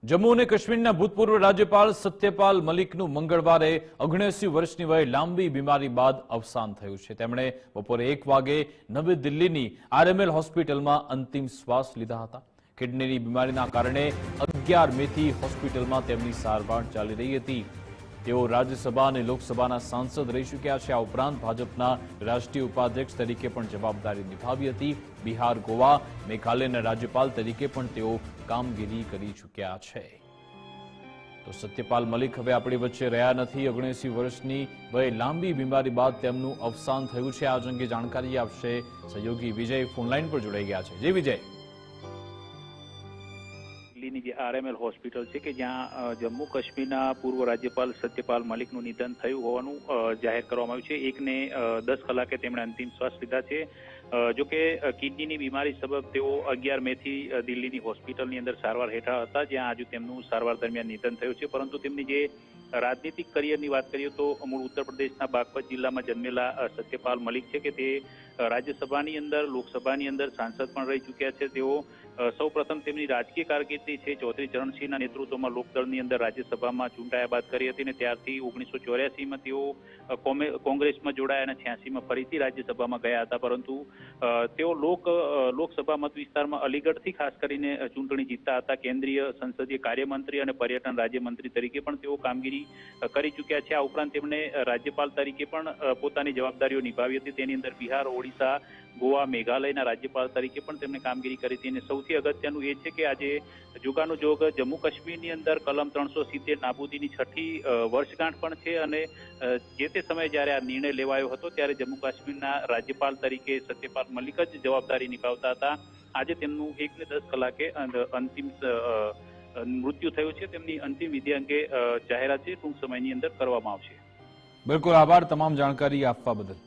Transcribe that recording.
જમ્મુ અને કાશ્મીરના ભૂતપૂર્વ રાજ્યપાલ સત્યપાલ મલિકનું મંગળવારે 79 વર્ષની વયે લાંબી બીમારી બાદ અવસાન થયું છે। તેમણે બપોરે 1 વાગે નવી દિલ્હીની આરએમએલ હોસ્પિટલમાં અંતિમ શ્વાસ લીધા હતા। કિડનીની બીમારીના કારણે 11 મેથી હોસ્પિટલમાં તેમની સારવાર ચાલી રહી હતી। તેઓ રાજ્યસભા અને લોકસભાના સાંસદ રહી ચૂક્યા છે। આ ઉપરાંત ભાજપના રાષ્ટ્રીય ઉપાધ્યક્ષ તરીકે પણ જવાબદારી નિભાવી હતી। બિહાર, ગોવા, મેઘાલયના રાજ્યપાલ તરીકે પણ તેઓ કામગીરી કરી ચૂક્યા છે। તો સત્યપાલ મલિક હવે આપણી વચ્ચે રહ્યા નથી। 79 વર્ષની વયે લાંબી બીમારી બાદ તેમનું અવસાન થયું છે। આ અંગે જાણકારી આપશે સહયોગી વિજય ફોનલાઈન પર જોડાઈ ગયા છે। જી વિજય। દિલ્હીની જે આરએમએલ હોસ્પિટલ છે કે જ્યાં જમ્મુ કાશ્મીરના પૂર્વ રાજ્યપાલ સત્યપાલ મલિકનું નિધન થયું હોવાનું જાહેર કરવામાં આવ્યું છે। 1:10 કલાકે તેમણે અંતિમ શ્વાસ લીધા છે। જોકે કિડનીની બીમારી સબબ તેઓ 11 મેથી દિલ્હીની હોસ્પિટલની અંદર સારવાર હેઠળ હતા, જ્યાં આજુ તેમનું સારવાર દરમિયાન નિધન થયું છે। પરંતુ તેમની જે રાજનીતિક કરિયરની વાત કરીએ તો મૂળ ઉત્તર પ્રદેશના બાગપત જિલ્લામાં જન્મેલા સત્યપાલ મલિક છે કે તે રાજ્યસભાની અંદર, લોકસભાની અંદર સાંસદ પણ રહી ચૂક્યા છે। તેઓ સૌપ્રથમ તેમની રાજકીય કારકિર્દી છે ચૌધરી ચરણસિંહના નેતૃત્વમાં લોકદળની અંદર રાજ્યસભામાં ચૂંટાયા બાદ કરી હતી, અને ત્યારથી 1984માં તેઓ કોંગ્રેસમાં જોડાયા અને 86માં ફરીથી રાજ્યસભામાં ગયા હતા। પરંતુ તેઓ લોકસભા મત વિસ્તારમાં અલીગઢથી ખાસ કરીને ચૂંટણી જીતતા હતા। કેન્દ્રીય સંસદીય કાર્યમંત્રી અને પર્યટન રાજ્યમંત્રી તરીકે પણ તેઓ કામગીરી કરી ચૂક્યા છે। આ ઉપરાંત તેમણે રાજ્યપાલ તરીકે પણ પોતાની જવાબદારીઓ નિભાવી હતી। તેની અંદર બિહાર, ઓડિશા, ગોવા, મેઘાલયના રાજ્યપાલ તરીકે પણ તેમણે કામગીરી કરી હતી। અને સૌથી અગત્યનું એ છે કે આજે જોગાનુજોગ જમ્મુ કાશ્મીરની અંદર કલમ 370 નાબૂદીની 6ઠી વર્ષગાંઠ પણ છે, અને જે તે સમયે જ્યારે આ નિર્ણય લેવાયો હતો ત્યારે જમ્મુ કાશ્મીરના રાજ્યપાલ તરીકે સત્યપાલ મલિક જ જવાબદારી નિભાવતા હતા। આજે તેમનું 1:10 કલાકે અંતિમ મૃત્યુ થયું છે। તેમની અંતિમ વિધિ અંગે જાહેરાત ટૂંક સમયની અંદર કરવામાં આવશે। બિલકુલ, આભાર તમામ જાણકારી આપવા બદલ।